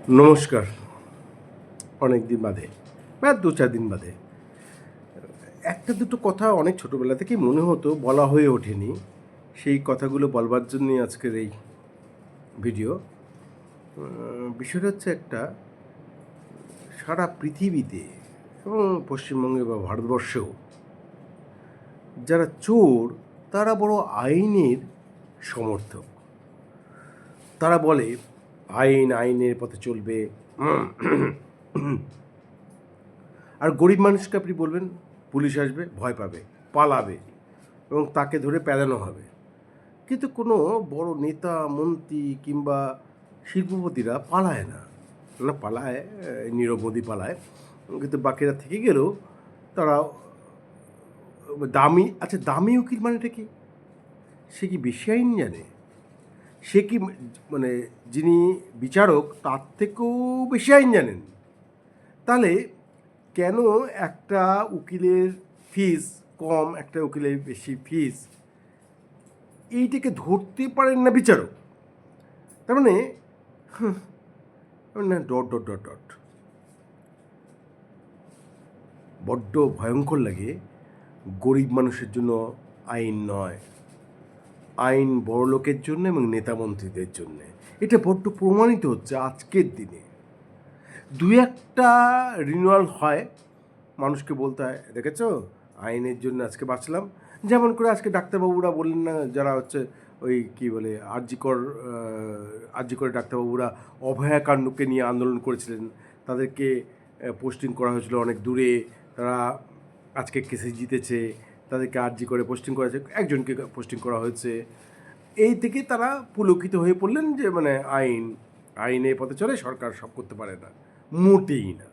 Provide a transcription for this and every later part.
নমস্কার। অনেক দিন বাদে বা ২-৪ দিন বাদে একটা দুটো কথা অনেক ছোটোবেলা থেকেই মনে হতো, বলা হয়ে ওঠেনি। সেই কথাগুলো বলবার জন্যই আজকের এই ভিডিও। বিষয়টা হচ্ছে একটা, সারা পৃথিবীতে এবং পশ্চিমবঙ্গে বা ভারতবর্ষেও যারা চোর তারা বড় আইনের সমর্থক। তারা বলে আইন আইনের পথে চলবে। আর গরিব মানুষকে আপনি বলবেন পুলিশ আসবে, ভয় পাবে, পালাবে এবং তাকে ধরে পেলানো হবে। কিন্তু কোনো বড় নেতা মন্ত্রী কিংবা শিল্পপতিরা পালায় না। পালায়, নীরব মোদী পালায়, কিন্তু বাকিরা থেকে গেলেও তারা দামি, আচ্ছা দামি উকিল মানেটা কি? সে কি বেশি আইন জানে? সে কি মানে যিনি বিচারক তার থেকেও বেশি আইন জানেন? তাহলে কেন একটা উকিলের ফিস কম, একটা উকিলের বেশি ফিস, এইটাকে ধরতে পারেন না বিচারক? তার মানে না, ডট ডট ডট ডট বড্ড ভয়ঙ্কর লাগে। গরিব মানুষের জন্য আইন নয়, আইন বড় লোকের জন্য এবং নেতা মন্ত্রীদের জন্যে। এটা বড্ড প্রমাণিত হচ্ছে আজকের দিনে। দু একটা রিনিউয়াল হয়, মানুষকে বলতে হয় দেখেছো আইনের জন্য আজকে বাঁচলাম। যেমন করে আজকে ডাক্তারবাবুরা বললেন না, যারা হচ্ছে ওই কী বলে আরজি করে ডাক্তারবাবুরা অভয়াকাণ্ডকে নিয়ে আন্দোলন করেছিলেন, তাদেরকে পোস্টিং করা হয়েছিল অনেক দূরে, তারা আজকে কেসে জিতেছে, তাদেরকে আরজি করে পোস্টিং করা হয়েছে, একজনকে পোস্টিং করা হয়েছে। এই থেকে তারা পুলকিত হয়ে পড়লেন যে মানে আইনের পথে চলে, সরকার সব করতে পারে না। মোটেই না।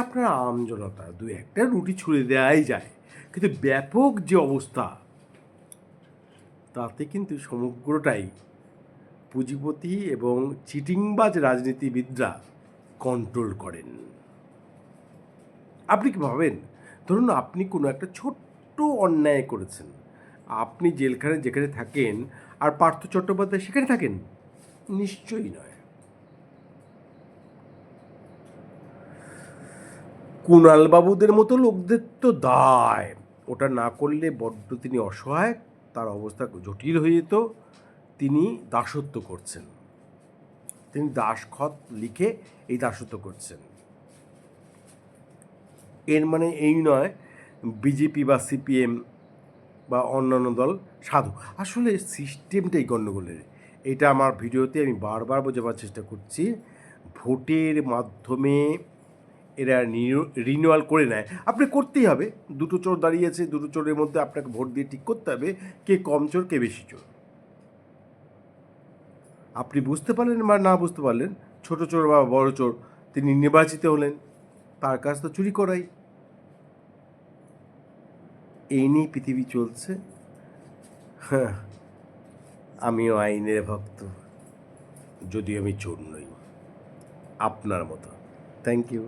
আপনার আমজনতা দু একটা রুটি ছুঁড়ে দেওয়াই যায়, কিন্তু ব্যাপক যে অবস্থা, তাতে কিন্তু সমগ্রটাই পুঁজিপতি এবং চিটিংবাজ রাজনীতিবিদরা কন্ট্রোল করেন। আপনি কি ভাবেন, ধরুন আপনি কোনো একটা ছোট্ট অন্যায় করেছেন, আপনি জেলখানে যেখানে থাকেন আর পার্থ চট্টোপাধ্যায় সেখানে থাকেন? নিশ্চয়ই নয়। কুণালবাবুদের মতো লোকদের তো দায়, ওটা না করলে বড্ড তিনি অসহায়, তার অবস্থা জটিল হয়ে যেত। তিনি দাসত্ব করছেন, তিনি দাসখত লিখে এই দাসত্ব করছেন। এর মানে এই নয় বিজেপি বা সিপিএম বা অন্যান্য দল সাধু। আসলে সিস্টেমটাই গণ্ডগোলের। এটা আমার ভিডিওতে আমি বারবার বোঝাবার চেষ্টা করছি। ভোটের মাধ্যমে এরা রিনিউয়াল করে নেয়। আপনি করতেই হবে, দুটো চোর দাঁড়িয়েছে, দুটো চোরের মধ্যে আপনাকে ভোট দিয়ে ঠিক করতে হবে কে কম চোর কে বেশি চোর। আপনি বুঝতে পারলেন বা না বুঝতে পারলেন, ছোট চোর বা বড় চোর তিনি নির্বাচিত হলেন, তার কাজ তো চুরি করাই। এই নিয়ে পৃথিবী চলছে। হ্যাঁ, আমিও আইনের ভক্ত, যদিও আমি চোর নই আপনার মতো। Thank you.